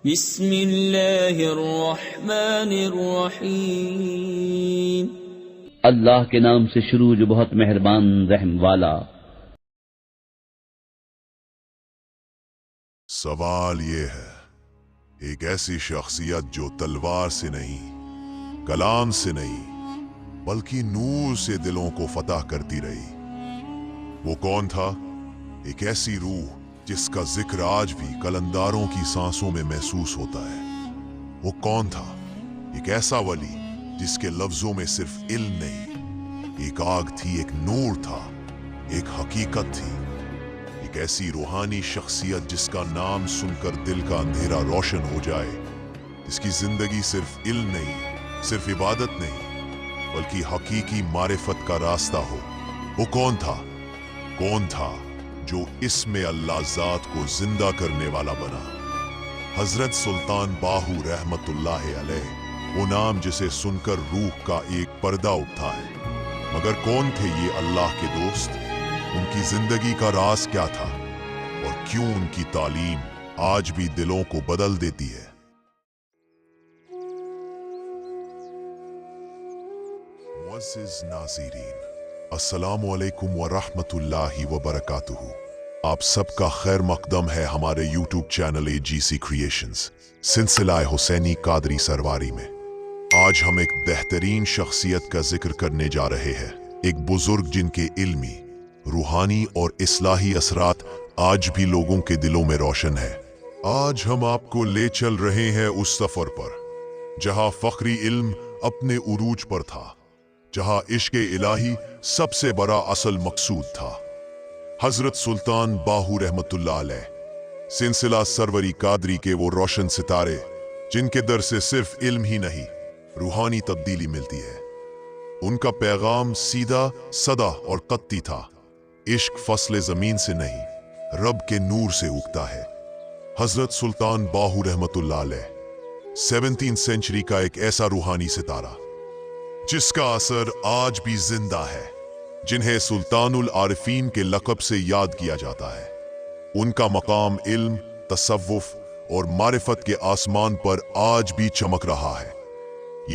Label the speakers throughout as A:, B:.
A: بسم اللہ الرحمن الرحیم
B: اللہ کے نام سے شروع جو بہت مہربان رحم والا۔
C: سوال یہ ہے، ایک ایسی شخصیت جو تلوار سے نہیں، کلام سے نہیں، بلکہ نور سے دلوں کو فتح کرتی رہی، وہ کون تھا؟ ایک ایسی روح جس کا ذکر آج بھی قلنداروں کی سانسوں میں محسوس ہوتا ہے۔ وہ کون تھا؟ ایک ایسا ولی جس کے لفظوں میں صرف علم نہیں، ایک آگ تھی، ایک نور تھا، ایک حقیقت تھی۔ ایک ایسی روحانی شخصیت جس کا نام سن کر دل کا اندھیرا روشن ہو جائے، جس کی زندگی صرف علم نہیں، صرف عبادت نہیں، بلکہ حقیقی معرفت کا راستہ ہو۔ وہ کون تھا؟ کون تھا جو اسم اللہ ذات کو زندہ کرنے والا بنا؟ حضرت سلطان باہو رحمت اللہ علیہ، وہ نام جسے سن کر روح کا ایک پردہ اٹھتا ہے۔ مگر کون تھے یہ اللہ کے دوست؟ ان کی زندگی کا راز کیا تھا؟ اور کیوں ان کی تعلیم آج بھی دلوں کو بدل دیتی ہے؟ معزز ناظرین، السلام علیکم ورحمۃ اللہ وبرکاتہ۔ آپ سب کا خیر مقدم ہے ہمارے یوٹیوب چینل AGC کریشنز سلسلہ حسینی قادری سرواری میں۔ آج ہم ایک بہترین شخصیت کا ذکر کرنے جا رہے ہیں، ایک بزرگ جن کے علمی، روحانی اور اصلاحی اثرات آج بھی لوگوں کے دلوں میں روشن ہے۔ آج ہم آپ کو لے چل رہے ہیں اس سفر پر جہاں فخری علم اپنے عروج پر تھا، جہاں عشق الہی سب سے بڑا اصل مقصود تھا۔ حضرت سلطان باہو رحمت اللہ علیہ، سلسلہ سروری قادری کے وہ روشن ستارے جن کے در سے صرف علم ہی نہیں، روحانی تبدیلی ملتی ہے۔ ان کا پیغام سیدھا، سادہ اور قطعی تھا۔ عشق فصل زمین سے نہیں، رب کے نور سے اگتا ہے۔ حضرت سلطان باہو رحمت اللہ علیہ 17 سینچری کا ایک ایسا روحانی ستارہ جس کا اثر آج بھی زندہ ہے، جنہیں سلطان العارفین کے لقب سے یاد کیا جاتا ہے۔ ان کا مقام علم، تصوف اور معرفت کے آسمان پر آج بھی چمک رہا ہے۔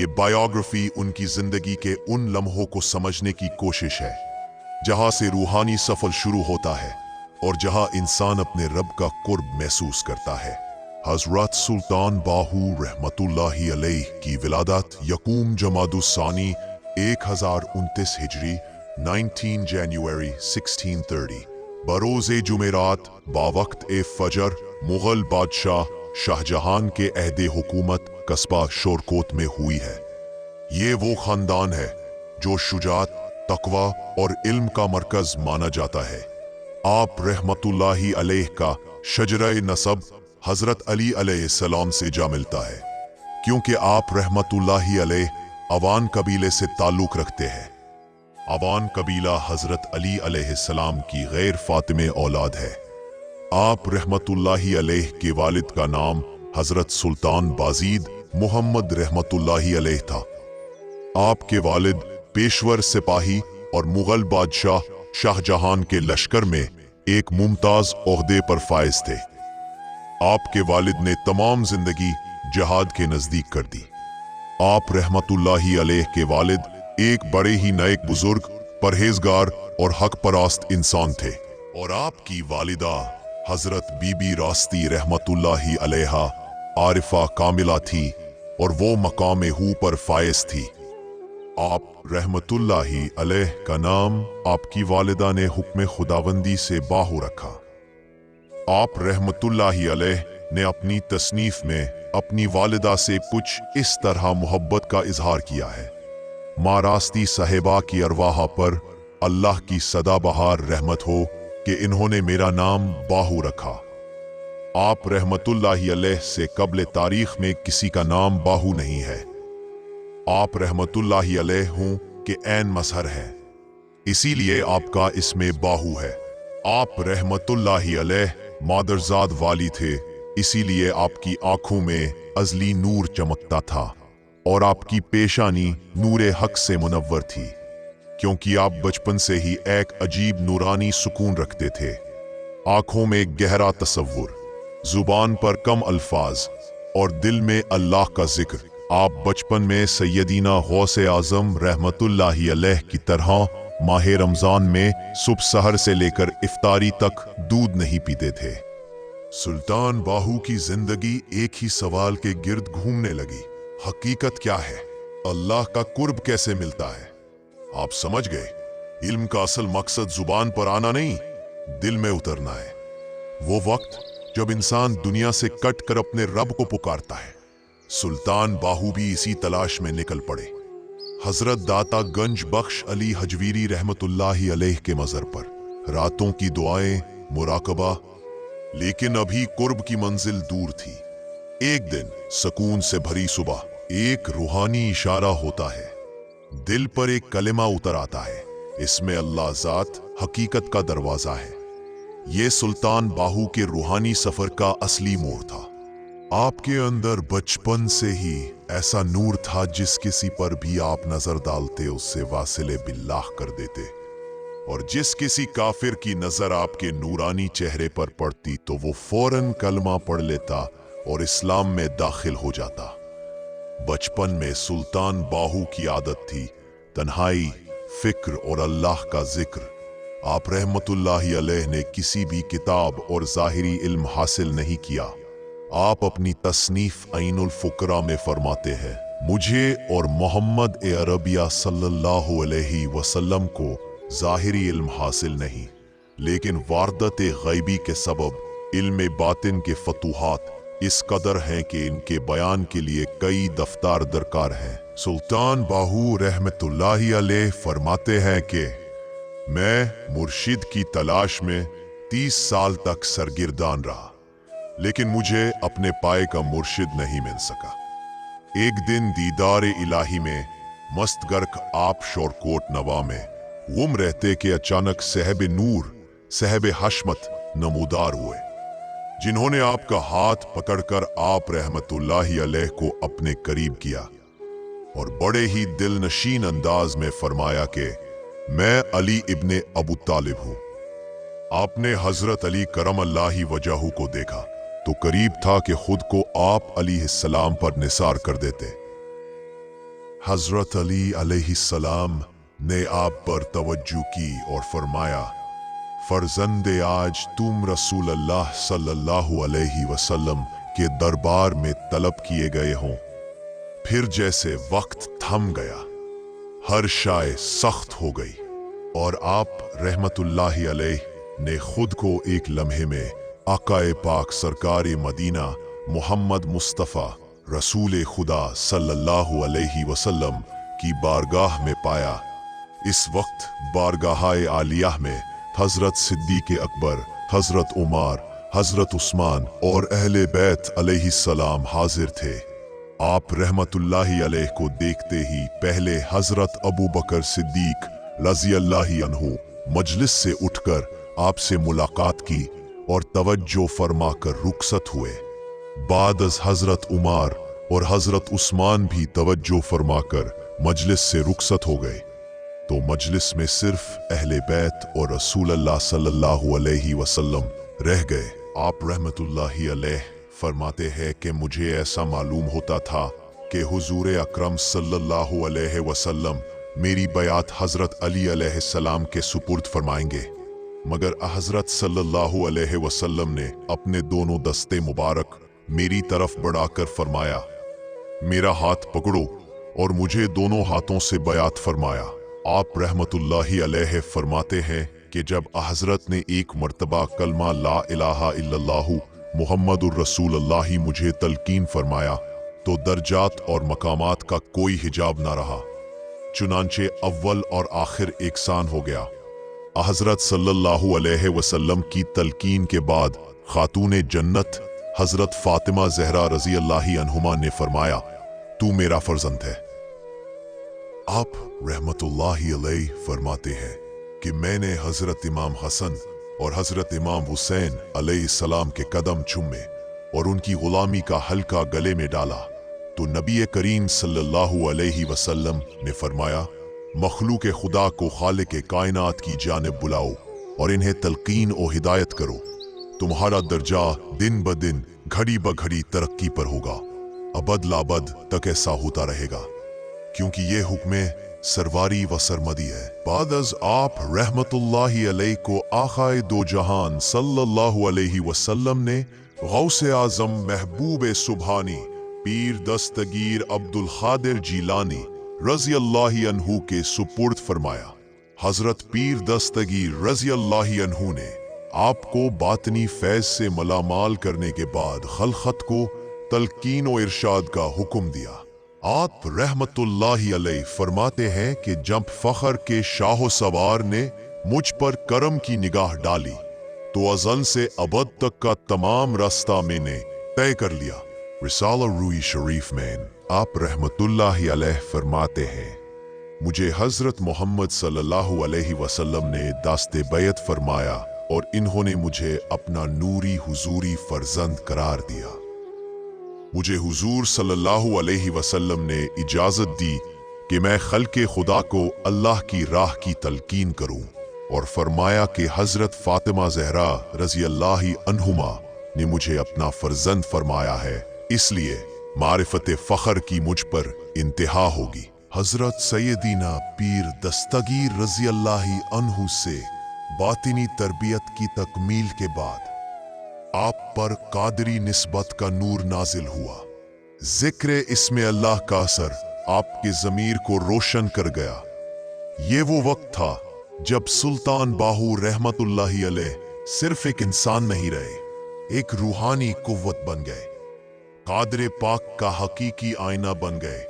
C: یہ بائیوگرافی ان کی زندگی کے ان لمحوں کو سمجھنے کی کوشش ہے جہاں سے روحانی سفر شروع ہوتا ہے اور جہاں انسان اپنے رب کا قرب محسوس کرتا ہے۔ حضرت سلطان باہو رحمت اللہ علیہ کی ولادت یکم جمادی الثانی 1029 ہجری 19 جنوری 1630 بروز جمعرات باوقت فجر مغل بادشاہ شاہ جہان کے عہد حکومت قصبہ شورکوٹ میں ہوئی ہے۔ یہ وہ خاندان ہے جو شجاعت، تقوی اور علم کا مرکز مانا جاتا ہے۔ آپ رحمت اللہ علیہ کا شجرہ نسب حضرت علی علیہ السلام سے جا ملتا ہے، کیونکہ آپ رحمت اللہ علیہ عوان قبیلے سے تعلق رکھتے ہیں۔ عوان قبیلہ حضرت علی علیہ السلام کی غیر فاطمہ اولاد ہے۔ آپ رحمت اللہ علیہ کے والد کا نام حضرت سلطان بازید محمد رحمت اللہ علیہ تھا۔ آپ کے والد پیشور سپاہی اور مغل بادشاہ شاہ جہان کے لشکر میں ایک ممتاز عہدے پر فائز تھے۔ آپ کے والد نے تمام زندگی جہاد کے نزدیک کر دی۔ آپ رحمت اللہ علیہ کے والد ایک بڑے ہی نیک بزرگ، پرہیزگار اور حق پرست انسان تھے، اور آپ کی والدہ حضرت بی بی راستی رحمت اللہ علیہ عارفہ کاملہ تھی اور وہ مقام ہو پر فائز تھی۔ آپ رحمت اللہ علیہ کا نام آپ کی والدہ نے حکم خداوندی سے باہو رکھا۔ آپ رحمت اللہ علیہ نے اپنی تصنیف میں اپنی والدہ سے کچھ اس طرح محبت کا اظہار کیا ہے: ماں راستی صاحبہ کی ارواح پر اللہ کی سدا بہار رحمت ہو کہ انہوں نے میرا نام باہو رکھا۔ آپ رحمت اللہ علیہ سے قبل تاریخ میں کسی کا نام باہو نہیں ہے۔ آپ رحمت اللہ علیہ ہوں کہ عین مظہر ہے، اسی لیے آپ کا اسم باہو ہے۔ آپ رحمت اللہ علیہ مادرزاد والی تھے، اسی لیے آپ کی آنکھوں میں ازلی نور چمکتا تھا اور آپ کی پیشانی نور حق سے منور تھی، کیونکہ آپ بچپن سے ہی ایک عجیب نورانی سکون رکھتے تھے۔ آنکھوں میں گہرا تصور، زبان پر کم الفاظ और दिल में अल्लाह का जिक्र। आप बचपन में सैयदीना गौसे आजम रहमतुल्लाहि अलैह की तरह माह रमजान में सुबह सहर से लेकर इफ्तारी तक दूध नहीं पीते थे। सुल्तान बाहू की जिंदगी एक ही सवाल के गिर्द घूमने लगी, हकीकत क्या है, अल्लाह का कुर्ब कैसे मिलता है। आप समझ गए, इल्म का असल मकसद जुबान पर आना नहीं, दिल में उतरना है। वो वक्त जब इंसान दुनिया से कट कर अपने रब को पुकारता है। सुल्तान बाहू भी इसी तलाश में निकल पड़े। हजरत दाता गंज बख्श अली हजवीरी रहमतुल्लाहि अलैह के मज़र पर रातों की दुआएं, मुराकबा। लेकिन अभी कुर्ब की मंजिल दूर थी। एक दिन सुकून से भरी सुबह एक रूहानी इशारा होता है, दिल पर एक कलिमा उतर आता है, इसमें अल्लाह ज़ात हकीकत का दरवाजा है। ये सुल्तान बाहू के रूहानी सफर का असली मोड़ था। आपके अंदर बचपन से ही ऐसा नूर था जिस किसी पर भी आप नजर डालते उससे वासिले बिल्लाह कर देते, और जिस किसी काफिर की नजर आपके नूरानी चेहरे पर पड़ती तो वो फौरन कलमा पढ़ लेता और इस्लाम में दाखिल हो जाता। बचपन में सुल्तान बाहू की आदत थी तन्हाई, फिक्र और अल्लाह का जिक्र। आप रहमतुल्लाहि अलैह ने किसी भी किताब और ज़ाहिरी इल्म हासिल नहीं किया। आप अपनी तसनीफ ऐनुल फुकरा में फरमाते हैं, मुझे और मोहम्मद ए अरबिया सल्लल्लाहु अलैहि वसल्लम को ज़ाहिरी इल्म हासिल नहीं, लेकिन वारदत गैबी के सबब इल्म बातिन के फतूहात इस कदर हैं कि इनके बयान के लिए कई दफ्तार दरकार हैं। सुल्तान बाहू रहमतुल्लाहि अलैह फरमाते हैं कि मैं मुर्शिद की तलाश में 30 साल तक सरगिर्दान रहा, लेकिन मुझे अपने पाए का मुर्शिद नहीं मिल सका। एक दिन दीदार इलाही में मस्त गर्क आप शोरकोट नवा में गुम रहते के अचानक साहिब नूर, साहिब हशमत नमूदार हुए, जिन्होंने आपका हाथ पकड़कर आप रहमतुल्लाहि अलैह को अपने करीब किया और बड़े ही दिलनशीन अंदाज में फरमाया कि मैं अली इब्ने अबू तालिब हूं। आपने हजरत अली करमल्लाहि वजहू को देखा तो करीब था कि खुद को आप अलैहिस्सलाम पर निसार कर देते। हजरत अली अलैहिस्सलाम ने आप पर तवज्जो की और फरमाया, फर्जंदे आज तुम रसूल अल्लाह सल्लल्लाहु अलैहि वसल्लम के दरबार में तलब किए गए हों। फिर जैसे वक्त थम गया, हर शाय सख्त हो गई और आप रहमतुल्लाहि अलैह ने खुद को एक लम्हे में आकाए पाक सरकारे मदीना मोहम्मद मुस्तफ़ा रसूल खुदा सल्लल्लाहु अलैहि वसल्लम की बारगाह में पाया। इस वक्त बारगाह आलिया में हजरत सिद्दीक़ अकबर, हजरत उमर, हजरत उस्मान और अहले बैत अलैहिस्सलाम हाजिर थे। आप रहमतुल्लाहि अलैह को देखते ही पहले हजरत अबू बकर सिद्दीक रज़ियल्लाहु अन्हु मजलिस से उठकर आपसे मुलाकात की और तवज्जो फरमाकर रुखसत हुए। बाद हजरत उमर और हजरत उस्मान भी तवज्जो फरमाकर मजलिस से रुखसत हो गए, तो मजलिस में सिर्फ अहले बैत और रसूल अल्लाह सल्लल्लाहु अलैहि वसल्लम रह गए। आप रहमतुल्लाहि अलैह फरमाते हैं कि मुझे ऐसा मालूम होता था कि हुजूर अकरम सल्लल्लाहु अलैहि वसल्लम मेरी बयात हजरत अली अलैहिस्सलाम के सुपुर्द फरमाएंगे, मगर हजरत सल्लल्लाहु अलैहि वसल्लम ने अपने दोनों दस्ते मुबारक मेरी तरफ बढ़ाकर फरमाया, मेरा हाथ पकड़ो, और मुझे दोनों हाथों से बयात फरमाया। आप रहमतुल्लाहि अलैह फरमाते हैं कि जब हजरत ने एक मर्तबा कलमा ला इलाहा इल्लल्लाहु मुहम्मदुर रसूलुल्लाह मुझे तलकीन फरमाया तो दर्जात और मकामात का कोई हिजाब ना रहा, चुनांचे अव्वल और आखिर एकसान हो गया। हजरत सल्लल्लाहु अलैहि वसल्लम की तलकीन के बाद खातूने जन्नत हजरत फातिमा ज़हरा रज़ियल्लाहु अन्हुमा ने फरमाया, तू मेरा फर्जंद है। आप रहमतुल्लाहि अलैह फरमाते हैं कि मैंने हजरत इमाम हसन और हजरत इमाम हुसैन अलैहिस्सलाम के कदम चूमे और उनकी गुलामी का हल्का गले में डाला तो नबी करीम सल्लल्लाहु अलैहि वसल्लम ने फरमाया, मखलूक खुदा को खालिक कायनात की जानिब बुलाओ और इन्हें तलकीन और हिदायत करो तुम्हारा दर्जा दिन ब दिन घड़ी ब घड़ी तरक्की पर होगा, अबद लाबद तक ऐसा होता रहेगा, क्योंकि ये हुक्म सरवारी व सरमदी है। बाद अज आप रहमतुल्लाहि अलैह को आखाए दो जहान सल्लल्लाहु अलैहि वसल्लम ने गौसे आजम महबूब सुबहानी पीर दस्तगीर अब्दुल खादिर जीलानी रज़ी अल्लाह अन्हु के सुपुर्द फरमाया। हजरत पीर दस्तगीर रज़ी अल्लाह अन्हु ने आपको बातनी फैज से मलामाल करने के बाद खलखत को तलकीन व इरशाद का हुक्म दिया। आप रहमतुल्लाहि अलैह फरमाते हैं कि जब फखर के शाहो सवार ने मुझ पर करम की निगाह डाली तो अज़ल से अबद तक का तमाम रास्ता मैंने तय कर लिया। रिसाला रूई शरीफ में आप रहमतुल्लाहि अलैह फरमाते हैं, मुझे हजरत मोहम्मद सल्लल्लाहु अलैहि वसल्लम ने दास्ते बैत फरमाया और इन्होंने मुझे अपना नूरी हुजूरी फर्जंद करार दिया। मुझे हुजूर सल्लल्लाहु अलैहि वसल्लम ने इजाजत दी कि मैं खल्के खुदा को अल्लाह की राह की तलकीन करूं और फरमाया कि हजरत फातिमा ज़हरा रज़ी अल्लाह अन्हुमा ने मुझे अपना फर्जंद फरमाया है, इसलिए मारिफत फ़ख्र की मुझ पर इंतहा होगी। हजरत सैयदीना पीर दस्तगीर रज़ी अल्लाह अन्हु से बातिनी तरबियत की तकमील के बाद आप पर कादरी निस्बत का नूर नाजिल हुआ। जिक्र इसमें अल्लाह का असर आपके ज़मीर को रोशन कर गया। ये वो वक्त था जब सुल्तान बाहू रहमतुल्लाहि अलैह सिर्फ एक इंसान नहीं रहे, एक रूहानी कुव्वत बन गए। कादर पाक का हकीकी आईना बन गए,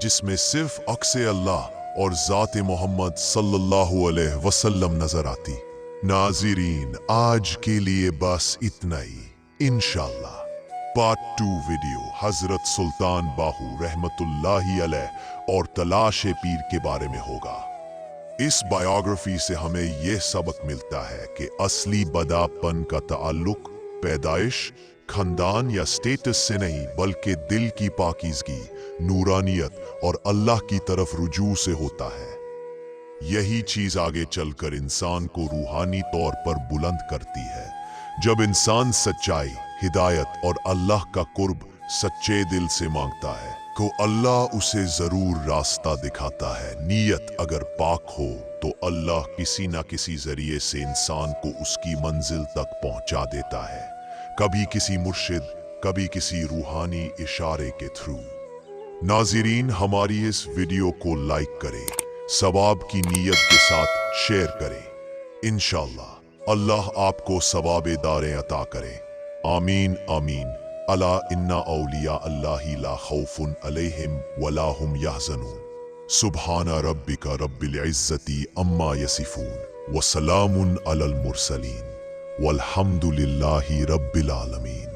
C: जिसमें सिर्फ अक्से अल्लाह और ज़ात मोहम्मद सल्लल्लाहु अलैहि वसल्लम नजर आती। नाज़रीन, आज के लिए बस इतना ही। इंशाअल्लाह पार्ट 2 वीडियो हजरत सुल्तान बाहू रहमतुल्लाहि अलैह और तलाश पीर के बारे में होगा। इस बायोग्राफी से हमें यह सबक मिलता है कि असली बदापन का ताल्लुक पैदाइश, खानदान या स्टेटस से नहीं, बल्कि दिल की पाकीज़गी, नूरानियत और अल्लाह की तरफ रुजू से होता है। यही चीज आगे चलकर इंसान को रूहानी तौर पर बुलंद करती है। जब इंसान सच्चाई, हिदायत और अल्लाह का कुर्ब सच्चे दिल से मांगता है तो अल्लाह उसे जरूर रास्ता दिखाता है। नीयत अगर पाक हो तो अल्लाह किसी ना किसी जरिए से इंसान को उसकी मंजिल तक पहुंचा देता है, कभी किसी मुर्शिद, कभी किसी रूहानी इशारे के थ्रू। नाज़रीन, हमारी इस वीडियो को लाइक करें, सवाब की नीयत के साथ शेयर करें। इंशाअल्लाह अल्लाह आपको सवाब दारें अता करे। आमीन आमीन। अला इन्ना औलिया अल्लाहि ला खौफुन अलैहिम वला हुम यहज़नून। सुब्हाना रब्बिका रब्बिल इज़्ज़ति अम्मा यसिफून व सलामुन अलल मुरसलीन वल्हम्दुलिल्लाहि रब्बिल आलमीन।